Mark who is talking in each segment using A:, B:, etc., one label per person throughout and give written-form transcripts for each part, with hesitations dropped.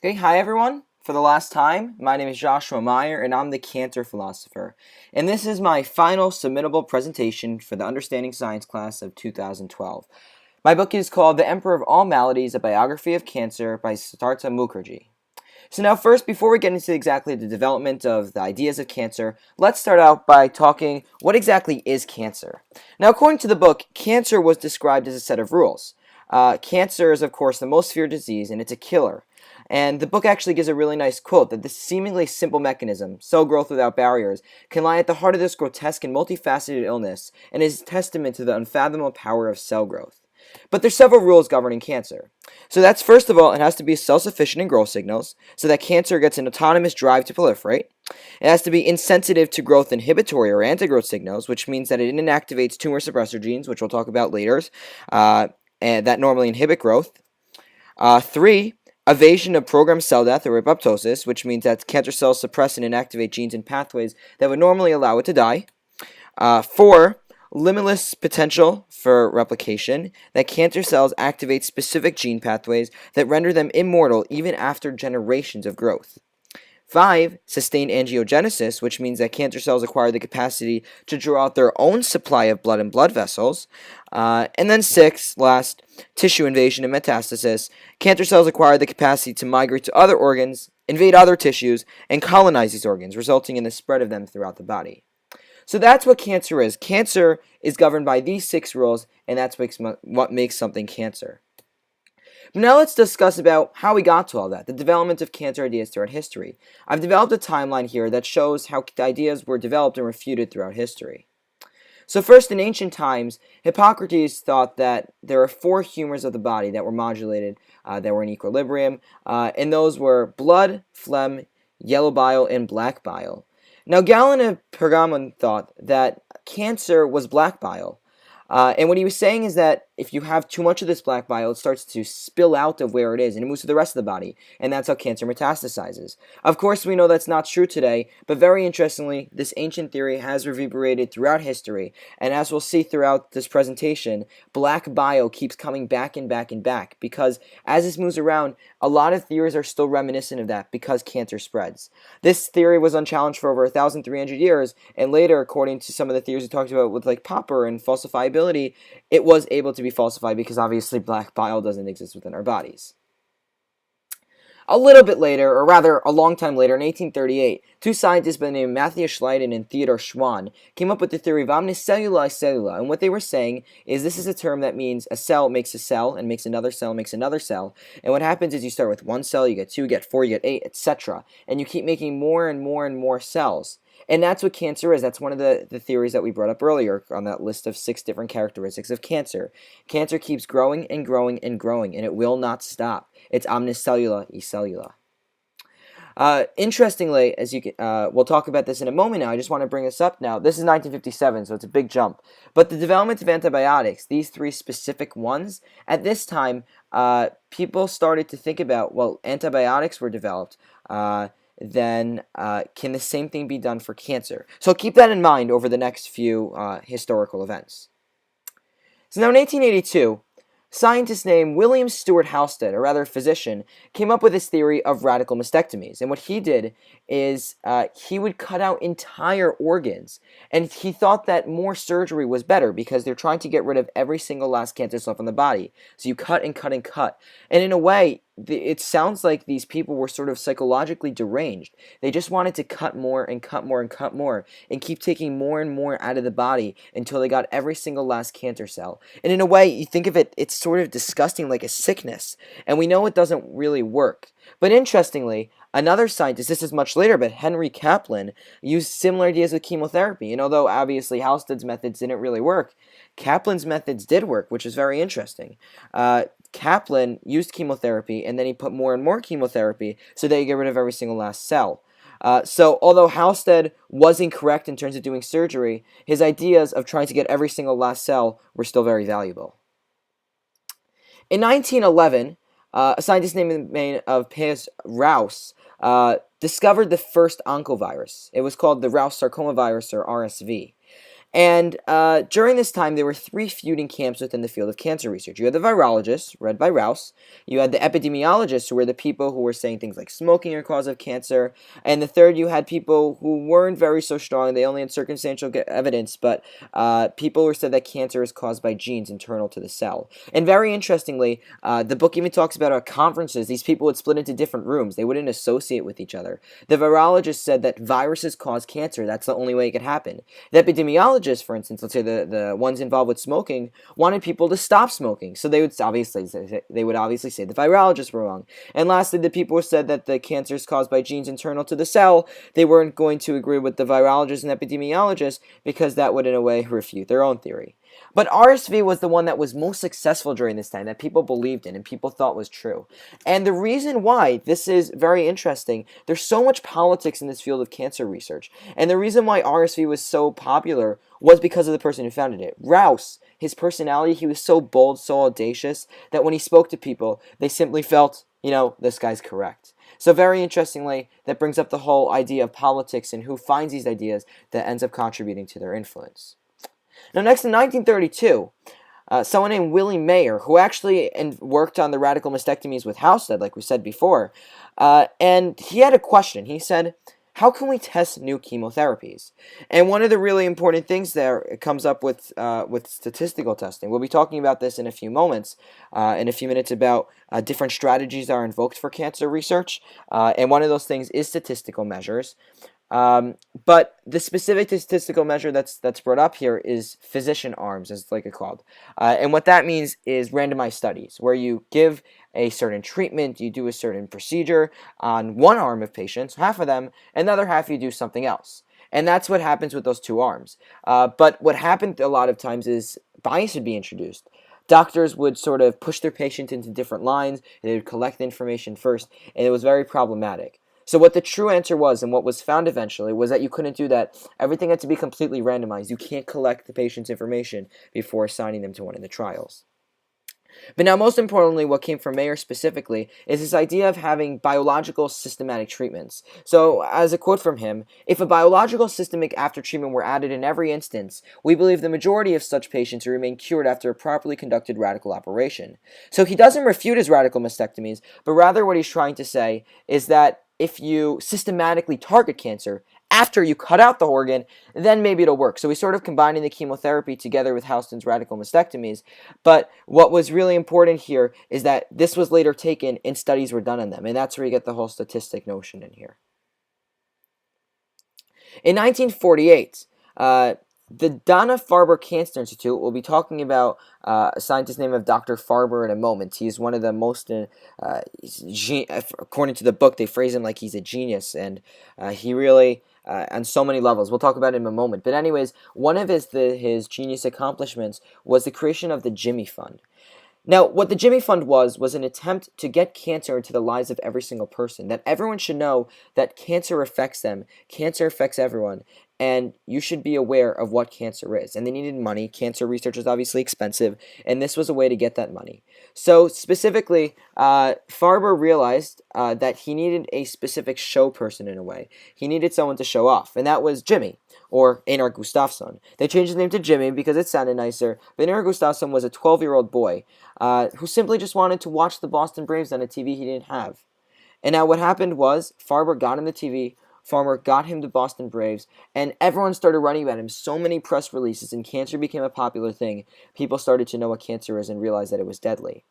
A: Okay, hi everyone. For the last time, my name is Joshua Meier and I'm the Cancer Philosopher. And this is my final submittable presentation for the Understanding Science class of 2012. My book is called The Emperor of All Maladies, A Biography of Cancer by Siddhartha Mukherjee. So now first, before we get into exactly the development of the ideas of cancer, let's start out by talking what exactly is cancer. Now according to the book, cancer was described as a set of rules. Cancer is of course the most feared disease and it's a killer. And the book actually gives a really nice quote that this seemingly simple mechanism, cell growth without barriers, can lie at the heart of this grotesque and multifaceted illness and is a testament to the unfathomable power of cell growth. But there's several rules governing cancer. So that's first of all, it has to be self-sufficient in growth signals so that cancer gets an autonomous drive to proliferate. It has to be insensitive to growth inhibitory or anti-growth signals, which means that it inactivates tumor suppressor genes, which we'll talk about later, and that normally inhibit growth. 3. Evasion of programmed cell death or apoptosis, which means that cancer cells suppress and inactivate genes and pathways that would normally allow it to die. 4. Limitless potential for replication, that cancer cells activate specific gene pathways that render them immortal even after generations of growth. 5. Sustained angiogenesis, which means that cancer cells acquire the capacity to draw out their own supply of blood and blood vessels. And then 6, last, tissue invasion and metastasis. Cancer cells acquire the capacity to migrate to other organs, invade other tissues, and colonize these organs, resulting in the spread of them throughout the body. So that's what cancer is. Cancer is governed by these 6 rules, and that's what makes something cancer. Now let's discuss about how we got to all that, the development of cancer ideas throughout history. I've developed a timeline here that shows how ideas were developed and refuted throughout history. So first, in ancient times, Hippocrates thought that there are 4 humors of the body that were modulated, that were in equilibrium, and those were blood, phlegm, yellow bile, and black bile. Now Galen of Pergamon thought that cancer was black bile. And what he was saying is that if you have too much of this black bile, it starts to spill out of where it is, and it moves to the rest of the body, and that's how cancer metastasizes. Of course, we know that's not true today, but very interestingly, this ancient theory has reverberated throughout history, and as we'll see throughout this presentation, black bile keeps coming back and back and back, because as this moves around, a lot of theories are still reminiscent of that, because cancer spreads. This theory was unchallenged for over 1,300 years, and later, according to some of the theories we talked about with like Popper and falsifiability, it was able to be falsified because obviously black bile doesn't exist within our bodies. A little bit later, or rather a long time later, in 1838, 2 scientists by the name of Matthias Schleiden and Theodor Schwann came up with the theory of omnicelluli cellula, and what they were saying is this is a term that means a cell makes a cell, and makes another cell, makes another cell, and what happens is you start with 1 cell, you get 2, you get 4, you get 8, etc., and you keep making more and more and more cells. And that's what cancer is. That's one of the theories that we brought up earlier on that list of 6 different characteristics of cancer. Cancer keeps growing and growing and growing, and it will not stop. It's omnicellula e cellula. Interestingly, as you can, we'll talk about this in a moment now, I just want to bring this up now. This is 1957, so it's a big jump. But the development of antibiotics, these 3 specific ones, at this time, people started to think about, well, antibiotics were developed, then can the same thing be done for cancer? So keep that in mind over the next few historical events. So now in 1882, scientist named William Stewart Halsted, or rather a physician, came up with this theory of radical mastectomies. And what he did is he would cut out entire organs. And he thought that more surgery was better because they're trying to get rid of every single last cancer cell from the body. So you cut and cut and cut. And in a way, it sounds like these people were sort of psychologically deranged. They just wanted to cut more and cut more and cut more and keep taking more and more out of the body until they got every single last cancer cell. And in a way, you think of it, it's sort of disgusting, like a sickness. And we know it doesn't really work. But interestingly, another scientist, this is much later, but Henry Kaplan, used similar ideas with chemotherapy. And although obviously Halsted's methods didn't really work, Kaplan's methods did work, which is very interesting. Kaplan used chemotherapy, and then he put more and more chemotherapy so that you get rid of every single last cell. So although Halsted was incorrect in terms of doing surgery, his ideas of trying to get every single last cell were still very valuable. In 1911, a scientist named Piers Rouse discovered the first oncovirus. It was called the Rouse sarcoma virus, or RSV. And during this time, there were three feuding camps within the field of cancer research. You had the virologists, read by Rouse. You had the epidemiologists, who were the people who were saying things like smoking are cause of cancer. And the third, you had people who weren't very so strong. They only had circumstantial evidence, but people who said that cancer is caused by genes internal to the cell. And very interestingly, the book even talks about at conferences, these people would split into different rooms. They wouldn't associate with each other. The virologists said that viruses cause cancer. That's the only way it could happen. The epidemiologists, for instance, let's say the ones involved with smoking, wanted people to stop smoking. So they would obviously say the virologists were wrong. And lastly, the people who said that the cancer is caused by genes internal to the cell, they weren't going to agree with the virologists and epidemiologists because that would in a way refute their own theory. But RSV was the one that was most successful during this time, that people believed in and people thought was true. And the reason why this is very interesting, there's so much politics in this field of cancer research. And the reason why RSV was so popular was because of the person who founded it. Rouse, his personality, he was so bold, so audacious, that when he spoke to people, they simply felt, this guy's correct. So very interestingly, that brings up the whole idea of politics and who finds these ideas that ends up contributing to their influence. Now, next in 1932, someone named Meier, who actually worked on the radical mastectomies with Halsted, like we said before, and he had a question. He said, how can we test new chemotherapies? And one of the really important things there comes up with statistical testing. We'll be talking about this in a few moments, in a few minutes, about different strategies that are invoked for cancer research, and one of those things is statistical measures. But the specific statistical measure that's brought up here is physician arms, as it's called. And what that means is randomized studies, where you give a certain treatment, you do a certain procedure on one arm of patients, half of them, and the other half you do something else. And that's what happens with those two arms. But what happened a lot of times is bias would be introduced. Doctors would sort of push their patient into different lines, and they would collect the information first, and it was very problematic. So what the true answer was, and what was found eventually, was that you couldn't do that. Everything had to be completely randomized. You can't collect the patient's information before assigning them to one of the trials. But now, most importantly, what came from Meier specifically is this idea of having biological systematic treatments. So, as a quote from him, if a biological systemic after treatment were added in every instance, we believe the majority of such patients will remain cured after a properly conducted radical operation. So he doesn't refute his radical mastectomies, but rather what he's trying to say is that if you systematically target cancer after you cut out the organ, then maybe it'll work. So he's sort of combining the chemotherapy together with Houston's radical mastectomies. But what was really important here is that this was later taken and studies were done on them. And that's where you get the whole statistic notion in here. In 1948, the Dana-Farber Cancer Institute, will be talking about a scientist named Dr. Farber in a moment. He's one of the most, according to the book, they phrase him like he's a genius, and he really, on so many levels, we'll talk about it in a moment. But anyways, one of his genius accomplishments was the creation of the Jimmy Fund. Now, what the Jimmy Fund was an attempt to get cancer into the lives of every single person, that everyone should know that cancer affects them, cancer affects everyone, and you should be aware of what cancer is. And they needed money. Cancer research is obviously expensive, and this was a way to get that money. So specifically, Farber realized that he needed a specific show person in a way. He needed someone to show off, and that was Jimmy, or Einar Gustafsson. They changed his name to Jimmy because it sounded nicer, but Einar Gustafsson was a 12-year-old boy who simply just wanted to watch the Boston Braves on a TV he didn't have. And now what happened was Farber got him the TV, Farber got him the Boston Braves, and everyone started writing about him. So many press releases, and cancer became a popular thing. People started to know what cancer is and realize that it was deadly.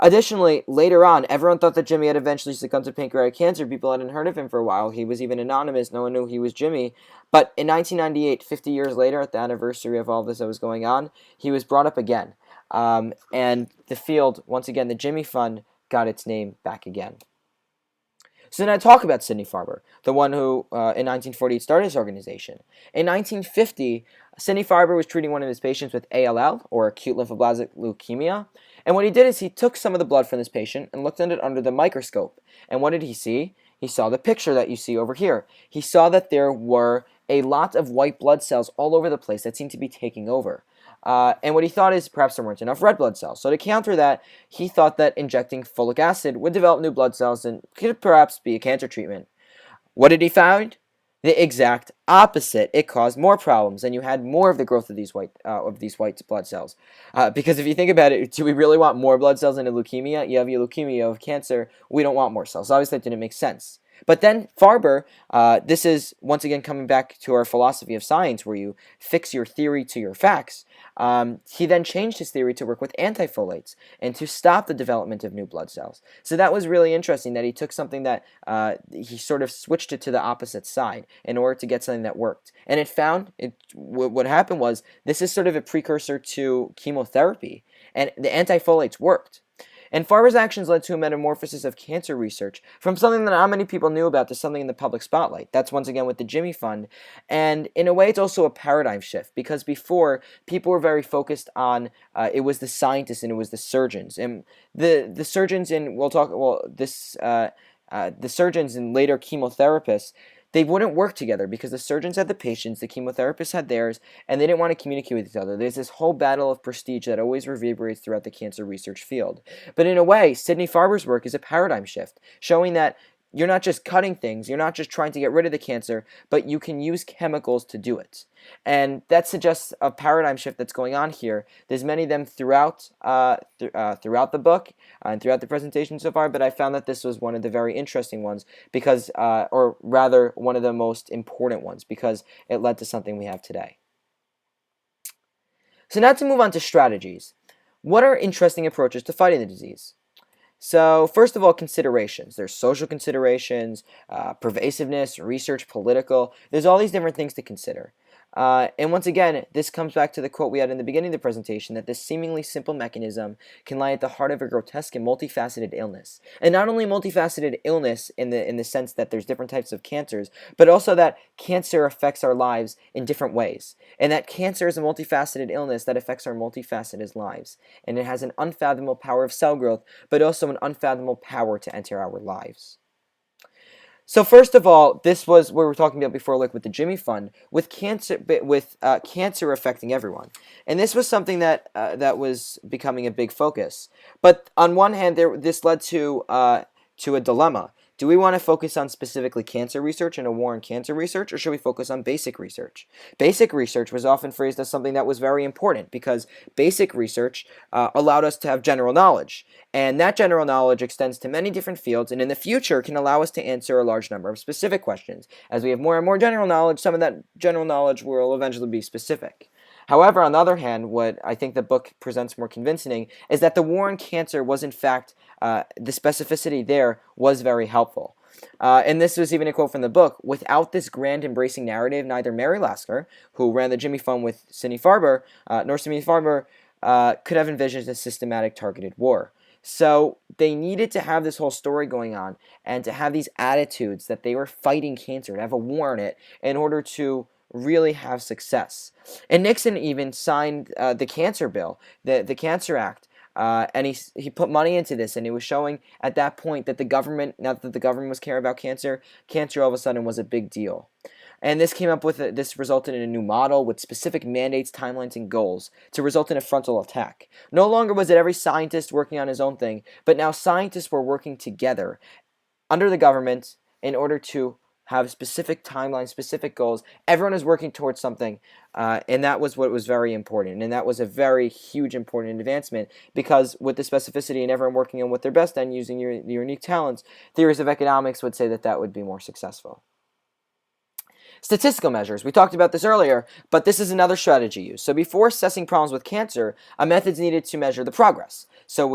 A: Additionally, later on, everyone thought that Jimmy had eventually succumbed to pancreatic cancer. People hadn't heard of him for a while. He was even anonymous. No one knew he was Jimmy. But in 1998, 50 years later, at the anniversary of all this that was going on, he was brought up again. And the field, once again, the Jimmy Fund, got its name back again. So then I talk about Sidney Farber, the one who in 1948 started his organization. In 1950, Sidney Farber was treating one of his patients with ALL, or acute lymphoblastic leukemia. And what he did is he took some of the blood from this patient and looked at it under the microscope. And what did he see? He saw the picture that you see over here. He saw that there were a lot of white blood cells all over the place that seemed to be taking over. And what he thought is perhaps there weren't enough red blood cells. So to counter that, he thought that injecting folic acid would develop new blood cells and could perhaps be a cancer treatment. What did he find? The exact opposite. It caused more problems, and you had more of the growth of these white blood cells. Because if you think about it, do we really want more blood cells in a leukemia? You have your leukemia of cancer. We don't want more cells. Obviously, that didn't make sense. But then Farber, this is once again coming back to our philosophy of science, where you fix your theory to your facts. He then changed his theory to work with antifolates and to stop the development of new blood cells. So that was really interesting that he took something that he sort of switched it to the opposite side in order to get something that worked. And what happened was this is sort of a precursor to chemotherapy, and the antifolates worked. And Farber's actions led to a metamorphosis of cancer research from something that not many people knew about to something in the public spotlight. That's once again with the Jimmy Fund. And in a way, it's also a paradigm shift because before, people were very focused on it was the scientists and it was the surgeons. And the surgeons in, the surgeons and later chemotherapists, they wouldn't work together because the surgeons had the patients, the chemotherapists had theirs, and they didn't want to communicate with each other. There's this whole battle of prestige that always reverberates throughout the cancer research field. But in a way, Sidney Farber's work is a paradigm shift, showing that you're not just cutting things, you're not just trying to get rid of the cancer, but you can use chemicals to do it. And that suggests a paradigm shift that's going on here. There's many of them throughout the book and throughout the presentation so far, but I found that this was one of the very interesting ones because, or rather, one of the most important ones because it led to something we have today. So now to move on to strategies. What are interesting approaches to fighting the disease? So first of all, considerations. There's social considerations, pervasiveness, research, political. There's all these different things to consider. And once again, this comes back to the quote we had in the beginning of the presentation, that this seemingly simple mechanism can lie at the heart of a grotesque and multifaceted illness. And not only multifaceted illness in the sense that there's different types of cancers, but also that cancer affects our lives in different ways. And that cancer is a multifaceted illness that affects our multifaceted lives. And it has an unfathomable power of cell growth, but also an unfathomable power to enter our lives. So first of all, this was what we were talking about before, like with the Jimmy Fund, with cancer affecting everyone, and this was something that was becoming a big focus. But on one hand, this led to a dilemma. Do we want to focus on specifically cancer research and a war on cancer research, or should we focus on basic research? Basic research was often phrased as something that was very important because basic research allowed us to have general knowledge. And that general knowledge extends to many different fields and in the future can allow us to answer a large number of specific questions. As we have more and more general knowledge, some of that general knowledge will eventually be specific. However, on the other hand, what I think the book presents more convincing is that the war on cancer was in fact, the specificity there was very helpful. And this was even a quote from the book: without this grand embracing narrative, neither Mary Lasker, who ran the Jimmy Fund with Sidney Farber, nor Sidney Farber could have envisioned a systematic targeted war. So they needed to have this whole story going on and to have these attitudes that they were fighting cancer, to have a war on it in order to really have success. And Nixon even signed the cancer bill, the Cancer Act, and he put money into this, and it was showing at that point that the government, not that the government was caring about cancer, cancer all of a sudden was a big deal. And this this resulted in a new model with specific mandates, timelines, and goals to result in a frontal attack. No longer was it every scientist working on his own thing, but now scientists were working together under the government in order to have specific timelines, specific goals. Everyone is working towards something, and that was what was very important. And that was a very huge, important advancement because with the specificity and everyone working on what they're best at using your unique talents, theories of economics would say that that would be more successful. Statistical measures. We talked about this earlier, but this is another strategy used. So before assessing problems with cancer, a method's needed to measure the progress. So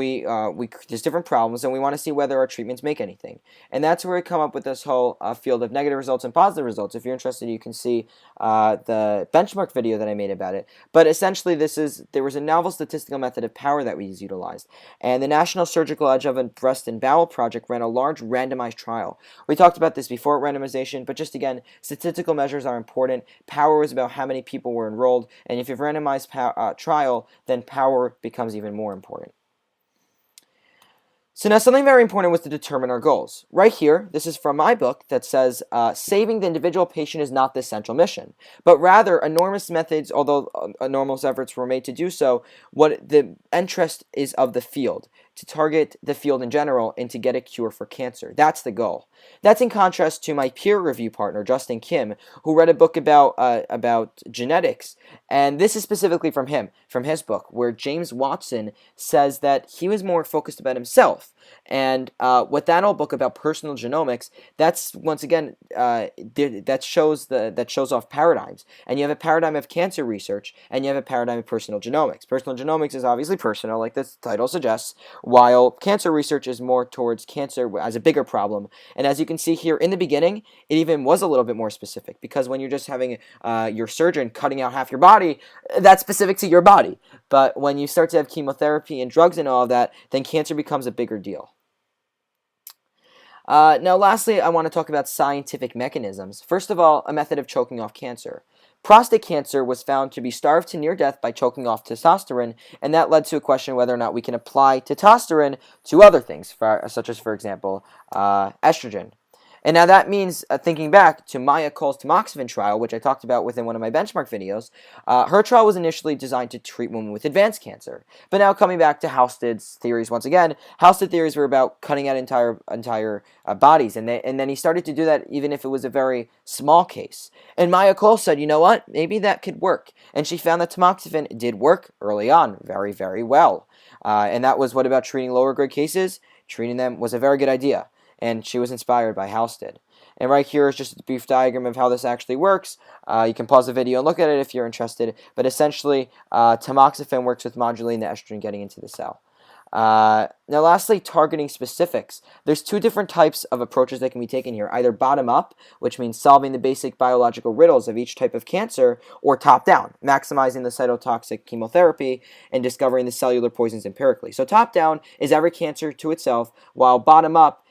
A: there's different problems, and we want to see whether our treatments make anything. And that's where we come up with this whole field of negative results and positive results. If you're interested, you can see the benchmark video that I made about it. But essentially, there was a novel statistical method of power that was utilized. And the National Surgical Adjuvant Breast and Bowel Project ran a large randomized trial. We talked about this before randomization, but just again, statistical measures are important. Power is about how many people were enrolled, and if you have a randomized trial, then power becomes even more important. So now something very important was to determine our goals. Right here, this is from my book that says, saving the individual patient is not the central mission, but rather enormous methods, although enormous efforts were made to do so, what the interest is of the field. to target the field in general and to get a cure for cancer. That's the goal. That's in contrast to my peer review partner, Justin Kim, who read a book about genetics, and this is specifically from his book, where James Watson says that he was more focused about himself. And with that old book about personal genomics, that's once again that shows off paradigms. And you have a paradigm of cancer research, and you have a paradigm of personal genomics. Personal genomics is obviously personal, like the title suggests, while cancer research is more towards cancer as a bigger problem. And as you can see here in the beginning, it even was a little bit more specific, because when you're just having your surgeon cutting out half your body, that's specific to your body. But when you start to have chemotherapy and drugs and all of that, then cancer becomes a bigger deal. Now, lastly, I want to talk about scientific mechanisms. First of all, a method of choking off cancer. Prostate cancer was found to be starved to near death by choking off testosterone, and that led to a question whether or not we can apply testosterone to other things, such as, for example, estrogen. And now that means, thinking back to Meier tamoxifen trial, which I talked about within one of my benchmark videos, her trial was initially designed to treat women with advanced cancer. But now coming back to Halsted's theories once again, Halsted theories were about cutting out entire bodies, and then he started to do that even if it was a very small case. And Meier said, you know what, maybe that could work. And she found that tamoxifen did work early on very, very well. And that was what about treating lower grade cases? Treating them was a very good idea. And she was inspired by Halsted. And right here is just a brief diagram of how this actually works. You can pause the video and look at it if you're interested. But essentially, tamoxifen works with modulating the estrogen getting into the cell. Now lastly, targeting specifics. There's two different types of approaches that can be taken here. Either bottom up, which means solving the basic biological riddles of each type of cancer, or top down, maximizing the cytotoxic chemotherapy and discovering the cellular poisons empirically. So top down is every cancer to itself, while bottom up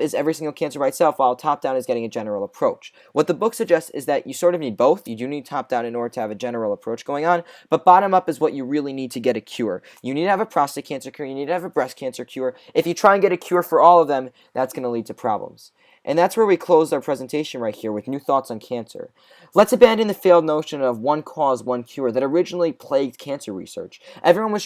A: is every single cancer by itself, while top-down is getting a general approach. What the book suggests is that you sort of need both. You do need top-down in order to have a general approach going on, but bottom-up is what you really need to get a cure. You need to have a prostate cancer cure. You need to have a breast cancer cure. If you try and get a cure for all of them, that's going to lead to problems. And that's where we close our presentation right here with new thoughts on cancer. Let's abandon the failed notion of one cause, one cure that originally plagued cancer research. Everyone was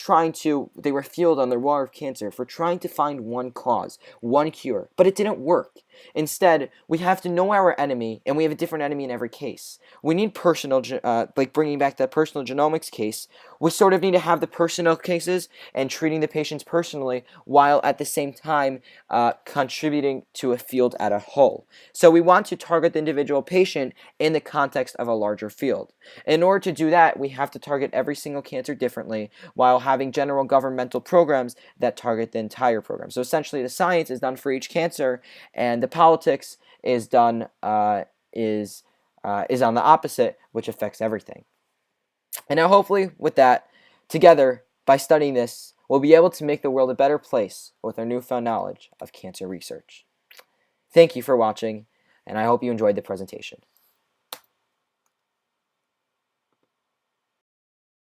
A: they were fueled on the war of cancer for trying to find one cause, one cure, but it didn't work. Instead, we have to know our enemy, and we have a different enemy in every case. We need like bringing back that personal genomics case, we sort of need to have the personal cases and treating the patients personally, while at the same time contributing to a field as a whole. So we want to target the individual patient in the context of a larger field. In order to do that, we have to target every single cancer differently, while having general governmental programs that target the entire program. So essentially, the science is done for each cancer, and the politics is done is on the opposite, which affects everything. And now hopefully with that, together, by studying this, we'll be able to make the world a better place with our newfound knowledge of cancer research. Thank you for watching, and I hope you enjoyed the presentation.